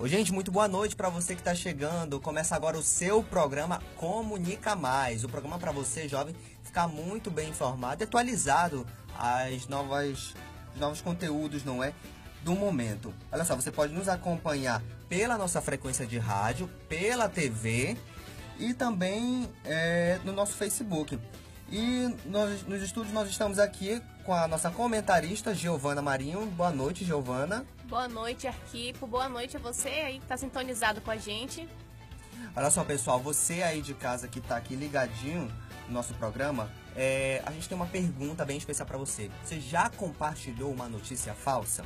Ô, gente, muito boa noite para você que está chegando. Começa agora o seu programa Comunica Mais. O programa para você, jovem, ficar muito bem informado e atualizado os novos conteúdos, não é? Do momento. Olha só, você pode nos acompanhar pela nossa frequência de rádio, pela TV e também no nosso Facebook. E nos estúdios nós estamos aqui com a nossa comentarista, Giovana Marinho. Boa noite, Giovana. Boa noite, Arquipo. Boa noite a você aí que está sintonizado com a gente. Olha só, pessoal, você aí de casa que está aqui ligadinho no nosso programa, a gente tem uma pergunta bem especial para você. Você já compartilhou uma notícia falsa?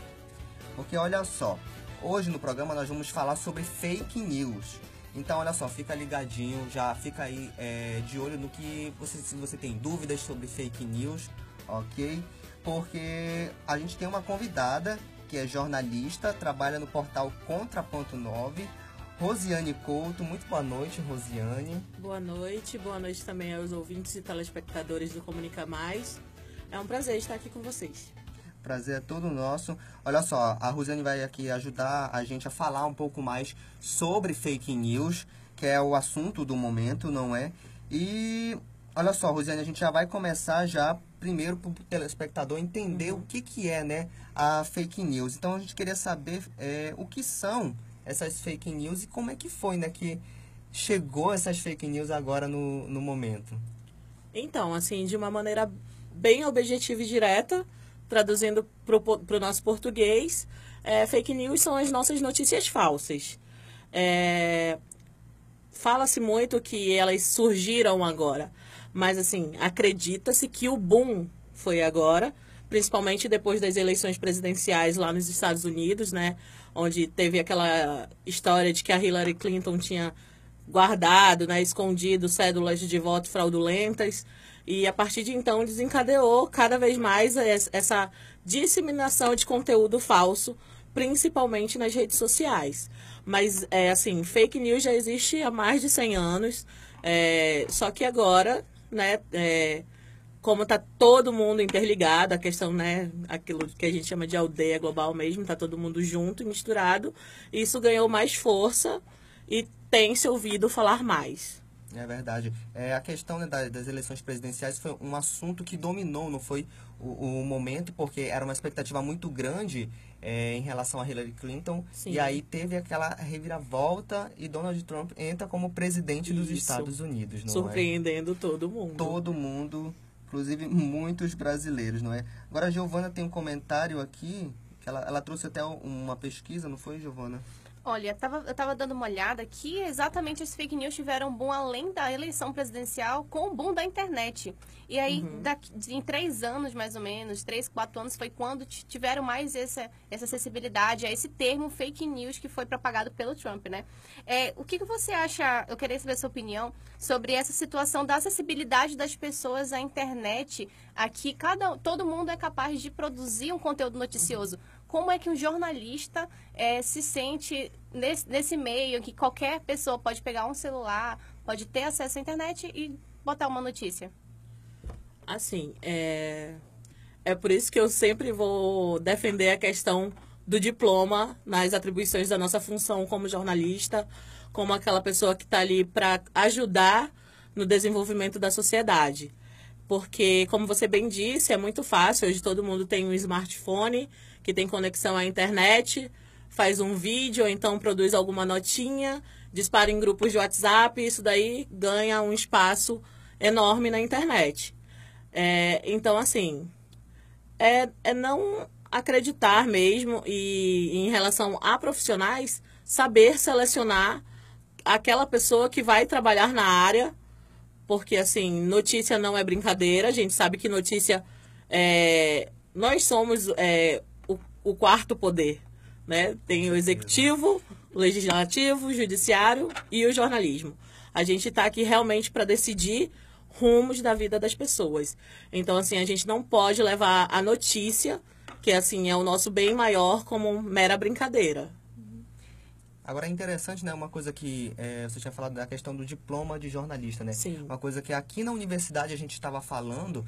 Porque olha só, hoje no programa nós vamos falar sobre fake news. Então, olha só, fica ligadinho, já fica aí de olho no que se você tem dúvidas sobre fake news, ok? Porque a gente tem uma convidada que é jornalista, trabalha no portal Contraponto 9, Rosiane Couto. Muito boa noite, Rosiane. Boa noite também aos ouvintes e telespectadores do Comunica Mais. É um prazer estar aqui com vocês. Prazer é todo nosso. Olha só, a Rosiane vai aqui ajudar a gente a falar um pouco mais sobre fake news, que é o assunto do momento, não é? E olha só, Rosiane, a gente já vai começar já primeiro para o telespectador entender o que é, né, a fake news. Então a gente queria saber o que são essas fake news e como é que foi, né, que chegou essas fake news agora no momento. Então, assim, de uma maneira bem objetiva e direta, traduzindo para o nosso português, fake news são as nossas notícias falsas. Fala-se muito que elas surgiram agora, mas assim, acredita-se que o boom foi agora, principalmente depois das eleições presidenciais lá nos Estados Unidos, né, onde teve aquela história de que a Hillary Clinton tinha guardado, né, escondido cédulas de voto fraudulentas. E a partir de então desencadeou cada vez mais essa disseminação de conteúdo falso, principalmente nas redes sociais. Mas, assim, fake news já existe há mais de 100 anos, só que agora, né, como está todo mundo interligado, a questão, né, aquilo que a gente chama de aldeia global mesmo, está todo mundo junto e misturado, isso ganhou mais força e tem se ouvido falar mais. É verdade. A questão, né, das eleições presidenciais foi um assunto que dominou, não foi o momento, porque era uma expectativa muito grande em relação a Hillary Clinton. Sim. E aí teve aquela reviravolta e Donald Trump entra como presidente dos Estados Unidos, não surpreendendo todo mundo. Todo mundo, inclusive muitos brasileiros, não é? Agora a Giovana tem um comentário aqui, que ela trouxe até uma pesquisa, não foi, Giovana? Olha, eu tava dando uma olhada que exatamente as fake news tiveram boom além da eleição presidencial com o boom da internet. E aí, em 3 anos, mais ou menos, 3, 4 anos, foi quando tiveram mais essa acessibilidade a esse termo fake news que foi propagado pelo Trump, né? O que você acha, eu queria saber a sua opinião, sobre essa situação da acessibilidade das pessoas à internet. Aqui, todo mundo é capaz de produzir um conteúdo noticioso. Como é que um jornalista se sente nesse meio que qualquer pessoa pode pegar um celular, pode ter acesso à internet e botar uma notícia? Assim, é por isso que eu sempre vou defender a questão do diploma nas atribuições da nossa função como jornalista, como aquela pessoa que está ali para ajudar no desenvolvimento da sociedade. Porque, como você bem disse, é muito fácil. Hoje todo mundo tem um smartphone que tem conexão à internet, faz um vídeo, ou então produz alguma notinha, dispara em grupos de WhatsApp, isso daí ganha um espaço enorme na internet. Então, assim, não acreditar mesmo e, em relação a profissionais, saber selecionar aquela pessoa que vai trabalhar na área, porque, assim, notícia não é brincadeira. A gente sabe que notícia... nós somos o quarto poder, né? Tem o executivo, o legislativo, o judiciário e o jornalismo. A gente está aqui realmente para decidir rumos da vida das pessoas. Então, assim, a gente não pode levar a notícia, que, assim, é o nosso bem maior, como mera brincadeira. Agora é interessante, né, uma coisa que você tinha falado da questão do diploma de jornalista, né? Sim. Uma coisa que aqui na universidade a gente estava falando,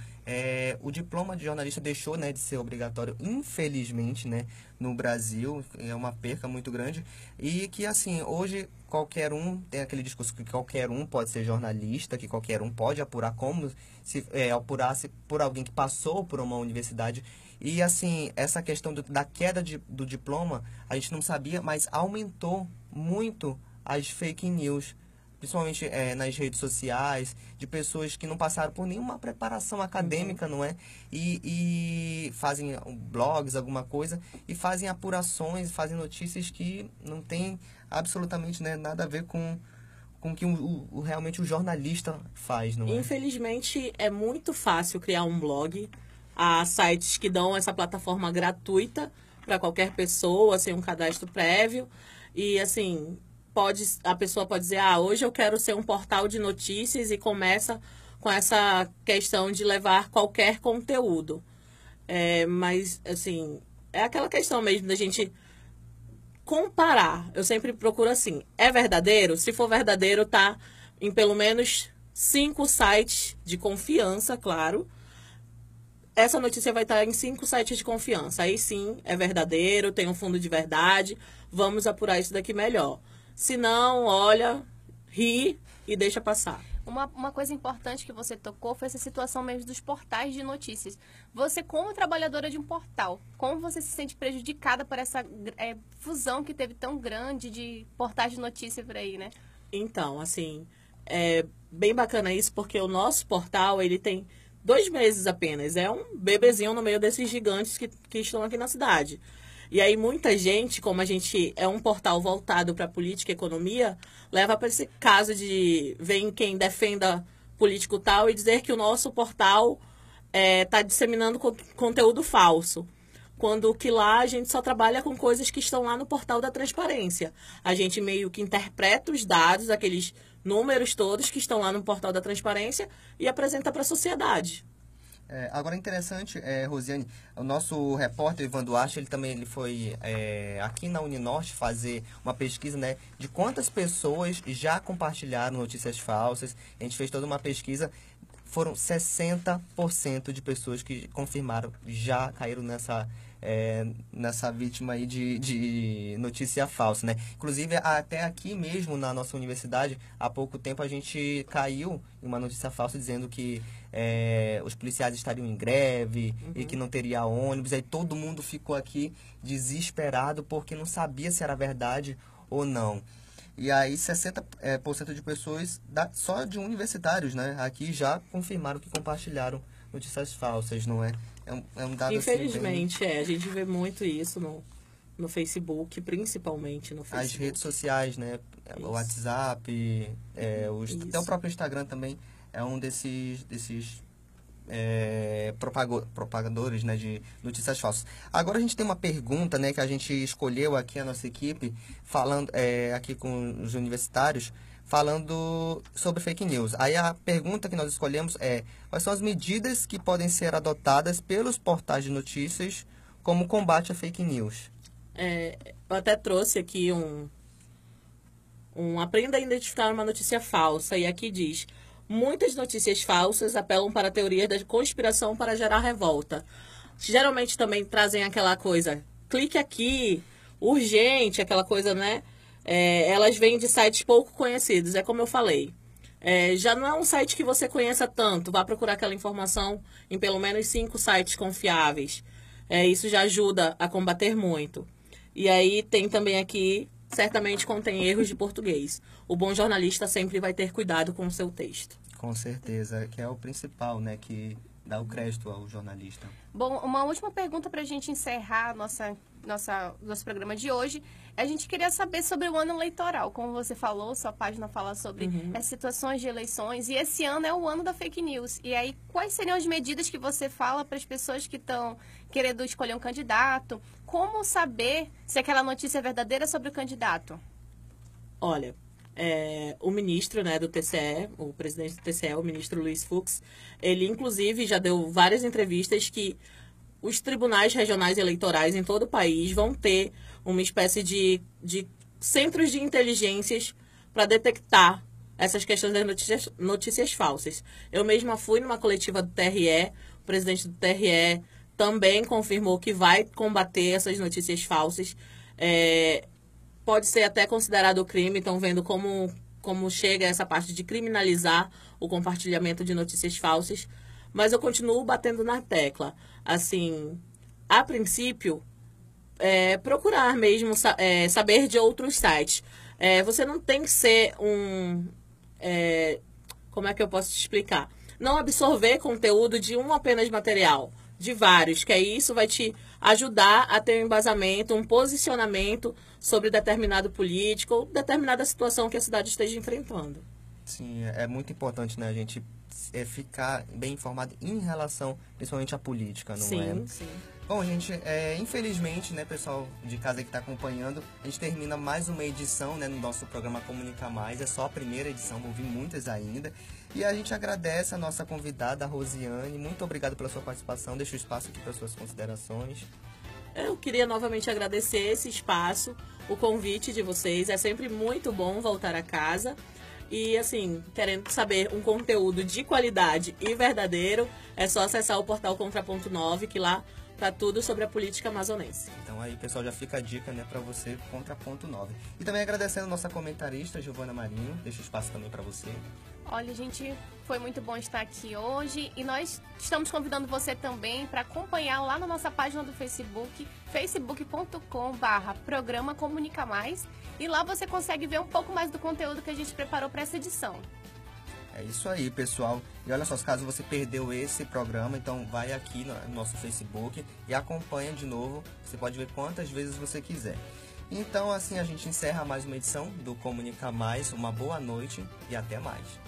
o diploma de jornalista deixou, né, de ser obrigatório, infelizmente, né, no Brasil, é uma perca muito grande, e que, assim, hoje qualquer um, tem aquele discurso que qualquer um pode ser jornalista, que qualquer um pode apurar como se apurasse por alguém que passou por uma universidade. E, assim, essa questão da queda do diploma, a gente não sabia, mas aumentou muito as fake news, principalmente nas redes sociais, de pessoas que não passaram por nenhuma preparação acadêmica, não é? E fazem blogs, alguma coisa, e fazem apurações, fazem notícias que não tem absolutamente, né, nada a ver com o que realmente o jornalista faz, não é? Infelizmente, é muito fácil criar um blog. Há sites que dão essa plataforma gratuita para qualquer pessoa, sem um cadastro prévio. E, assim, a pessoa pode dizer, hoje eu quero ser um portal de notícias, e começa com essa questão de levar qualquer conteúdo. Mas, assim, é aquela questão mesmo da gente comparar. Eu sempre procuro assim, é verdadeiro? Se for verdadeiro, tá em pelo menos 5 sites de confiança, claro. Essa notícia vai estar em 5 sites de confiança. Aí sim, é verdadeiro, tem um fundo de verdade. Vamos apurar isso daqui melhor. Se não, olha, ri e deixa passar. Uma coisa importante que você tocou foi essa situação mesmo dos portais de notícias. Você, como trabalhadora de um portal, como você se sente prejudicada por essa fusão que teve tão grande de portais de notícia por aí, né? Então, assim, é bem bacana isso, porque o nosso portal, ele tem 2 meses apenas. É um bebezinho no meio desses gigantes que estão aqui na cidade. E aí muita gente, como a gente é um portal voltado para política e economia, leva para esse caso de vem quem defenda político tal e dizer que o nosso portal está disseminando conteúdo falso. Quando que lá a gente só trabalha com coisas que estão lá no portal da transparência. A gente meio que interpreta os dados, aqueles números todos que estão lá no portal da transparência, e apresenta para a sociedade. Agora é interessante, Rosiane, o nosso repórter Ivan Duarte, ele foi aqui na Uninorte fazer uma pesquisa, né, de quantas pessoas já compartilharam notícias falsas. A gente fez toda uma pesquisa, foram 60% de pessoas que confirmaram, já caíram nessa vítima aí de notícia falsa, né? Inclusive, até aqui mesmo na nossa universidade, há pouco tempo a gente caiu em uma notícia falsa dizendo que os policiais estariam em greve e que não teria ônibus. Aí todo mundo ficou aqui desesperado porque não sabia se era verdade ou não. E aí 60% de pessoas, só de universitários, né, aqui já confirmaram que compartilharam notícias falsas, não é? É um dado Infelizmente, assim, bem... a gente vê muito isso no Facebook, principalmente no Facebook. As redes sociais, né? Isso. O WhatsApp, até o próprio Instagram também é um desses propagadores, né, de notícias falsas. Agora a gente tem uma pergunta, né, que a gente escolheu aqui, a nossa equipe, falando aqui com os universitários, falando sobre fake news. Aí a pergunta que nós escolhemos quais são as medidas que podem ser adotadas pelos portais de notícias como combate a fake news? Eu até trouxe aqui aprenda a identificar uma notícia falsa, e aqui diz: muitas notícias falsas apelam para teorias da conspiração para gerar revolta. Geralmente também trazem aquela coisa, clique aqui, urgente, aquela coisa, né? Elas vêm de sites pouco conhecidos, é como eu falei. Já não é um site que você conheça tanto, vá procurar aquela informação em pelo menos 5 sites confiáveis. Isso já ajuda a combater muito. E aí tem também aqui, certamente contém erros de português. O bom jornalista sempre vai ter cuidado com o seu texto. Com certeza, que é o principal, né, que dá o crédito ao jornalista. Bom, uma última pergunta para a gente encerrar nosso programa de hoje. A gente queria saber sobre o ano eleitoral. Como você falou, sua página fala sobre as situações de eleições. E esse ano é o ano da fake news. E aí, quais seriam as medidas que você fala para as pessoas que estão querendo escolher um candidato? Como saber se aquela notícia é verdadeira sobre o candidato? Olha, o ministro, né, do TCE, o presidente do TCE, o ministro Luiz Fux, ele inclusive já deu várias entrevistas que os tribunais regionais eleitorais em todo o país vão ter uma espécie de centros de inteligências para detectar essas questões das notícias falsas. Eu mesma fui numa coletiva do TRE, o presidente do TRE também confirmou que vai combater essas notícias falsas. Pode ser até considerado crime, estão vendo como chega essa parte de criminalizar o compartilhamento de notícias falsas, mas eu continuo batendo na tecla. Assim, a princípio, procurar mesmo saber de outros sites. Você não tem que ser como é que eu posso te explicar? Não absorver conteúdo de um apenas material, de vários, que aí isso vai te ajudar a ter um embasamento, um posicionamento sobre determinado político ou determinada situação que a cidade esteja enfrentando. Sim, é muito importante, né, a gente ficar bem informado em relação, principalmente à política, não é? Sim, sim. Bom, gente, infelizmente, né, pessoal de casa que está acompanhando, a gente termina mais uma edição, né, no nosso programa Comunica Mais. É só a primeira edição, vou vir muitas ainda. E a gente agradece a nossa convidada, a Rosiane. Muito obrigado pela sua participação. Deixa o espaço aqui para suas considerações. Eu queria novamente agradecer esse espaço, o convite de vocês. É sempre muito bom voltar a casa. E, assim, querendo saber um conteúdo de qualidade e verdadeiro, é só acessar o portal Contraponto 9, que lá tá tudo sobre a política amazonense. Então aí, pessoal, já fica a dica, né, para você, Contraponto 9. E também agradecendo a nossa comentarista, Giovana Marinho. Deixa o espaço também para você. Olha, gente, foi muito bom estar aqui hoje e nós estamos convidando você também para acompanhar lá na nossa página do Facebook, facebook.com/programa Comunica Mais, e lá você consegue ver um pouco mais do conteúdo que a gente preparou para essa edição. É isso aí, pessoal. E olha só, caso você perdeu esse programa, então vai aqui no nosso Facebook e acompanha de novo. Você pode ver quantas vezes você quiser. Então, assim, a gente encerra mais uma edição do Comunica Mais. Uma boa noite e até mais.